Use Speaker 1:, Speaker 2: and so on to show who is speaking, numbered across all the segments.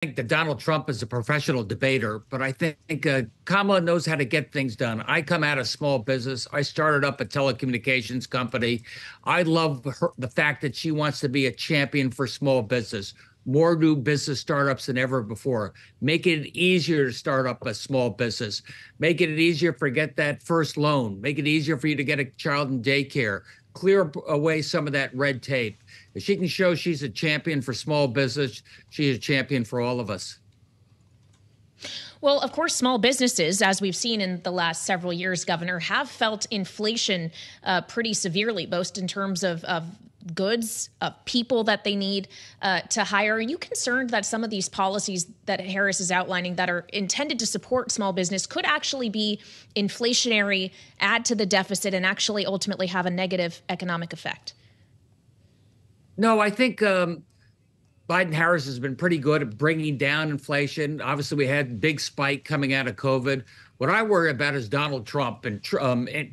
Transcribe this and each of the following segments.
Speaker 1: that Donald Trump is a professional debater, but I think Kamala knows how to get things done. I come out of small business. I started up a telecommunications company. I love the fact that she wants to be a champion for small business. More new business startups than ever before. Making it easier to start up a small business. Making it easier to get that first loan. Make it easier for you to get a child in daycare. Clear away some of that red tape. If she can show she's a champion for small business, she's a champion for all of us.
Speaker 2: Well, of course, small businesses, as we've seen in the last several years, Governor, have felt inflation pretty severely, both in terms of goods, of people that they need to hire. Are you concerned that some of these policies that Harris is outlining that are intended to support small business could actually be inflationary, add to the deficit, and actually ultimately have a negative economic effect?
Speaker 1: No, I think Biden-Harris has been pretty good at bringing down inflation. Obviously, we had a big spike coming out of COVID. What I worry about is Donald Trump and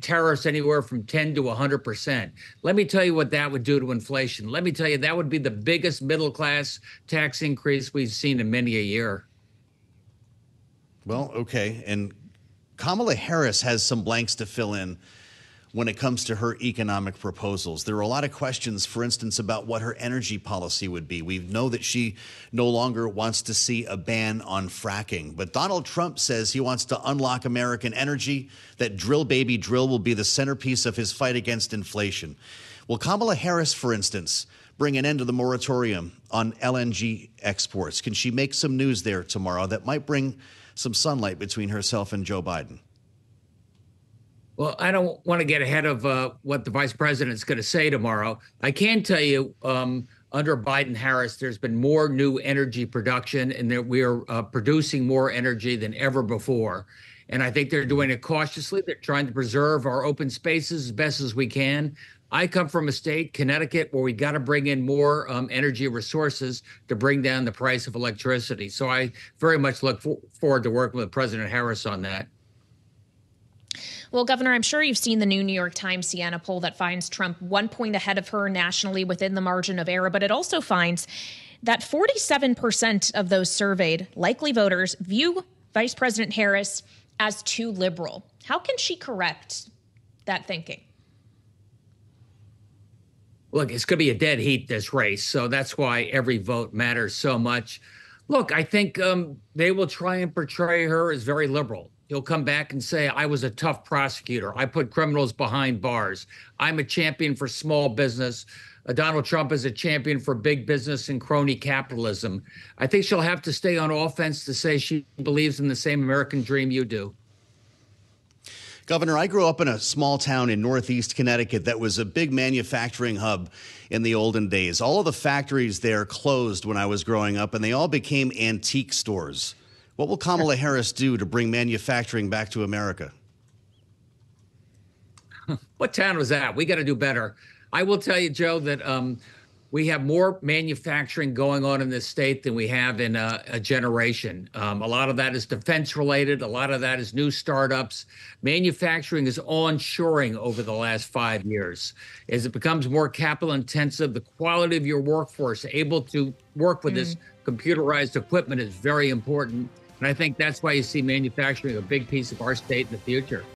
Speaker 1: tariffs anywhere from 10 to 100%. Let me tell you what that would do to inflation. Let me tell you, that would be the biggest middle-class tax increase we've seen in many a year.
Speaker 3: Well, okay. And Kamala Harris has some blanks to fill in when it comes to her economic proposals. There are a lot of questions, for instance, about what her energy policy would be. We know that she no longer wants to see a ban on fracking. But Donald Trump says he wants to unlock American energy, that drill, baby, drill will be the centerpiece of his fight against inflation. Will Kamala Harris, for instance, bring an end to the moratorium on LNG exports? Can she make some news there tomorrow that might bring some sunlight between herself and Joe Biden?
Speaker 1: Well, I don't want to get ahead of what the vice president is going to say tomorrow. I can tell you, under Biden-Harris, there's been more new energy production, and that we are producing more energy than ever before. And I think they're doing it cautiously. They're trying to preserve our open spaces as best as we can. I come from a state, Connecticut, where we got to bring in more energy resources to bring down the price of electricity. So I very much look forward to working with President Harris on that.
Speaker 2: Well, Governor, I'm sure you've seen the new New York Times Siena poll that finds Trump 1 point ahead of her nationally within the margin of error, but it also finds that 47% of those surveyed likely voters view Vice President Harris as too liberal. How can she correct that thinking?
Speaker 1: Look, it's going to be a dead heat, this race, so that's why every vote matters so much. Look, I think they will try and portray her as very liberal. He'll come back and say, I was a tough prosecutor. I put criminals behind bars. I'm a champion for small business. Donald Trump is a champion for big business and crony capitalism. I think she'll have to stay on offense to say she believes in the same American dream you do.
Speaker 3: Governor, I grew up in a small town in northeast Connecticut that was a big manufacturing hub in the olden days. All of the factories there closed when I was growing up, and they all became antique stores. What will Kamala Harris do to bring manufacturing back to America?
Speaker 1: What town was that? We got to do better. I will tell you, Joe, that we have more manufacturing going on in this state than we have in a generation. A lot of that is defense related. A lot of that is new startups. Manufacturing is onshoring over the last 5 years. As it becomes more capital intensive, the quality of your workforce able to work with this computerized equipment is very important. And I think that's why you see manufacturing a big piece of our state in the future.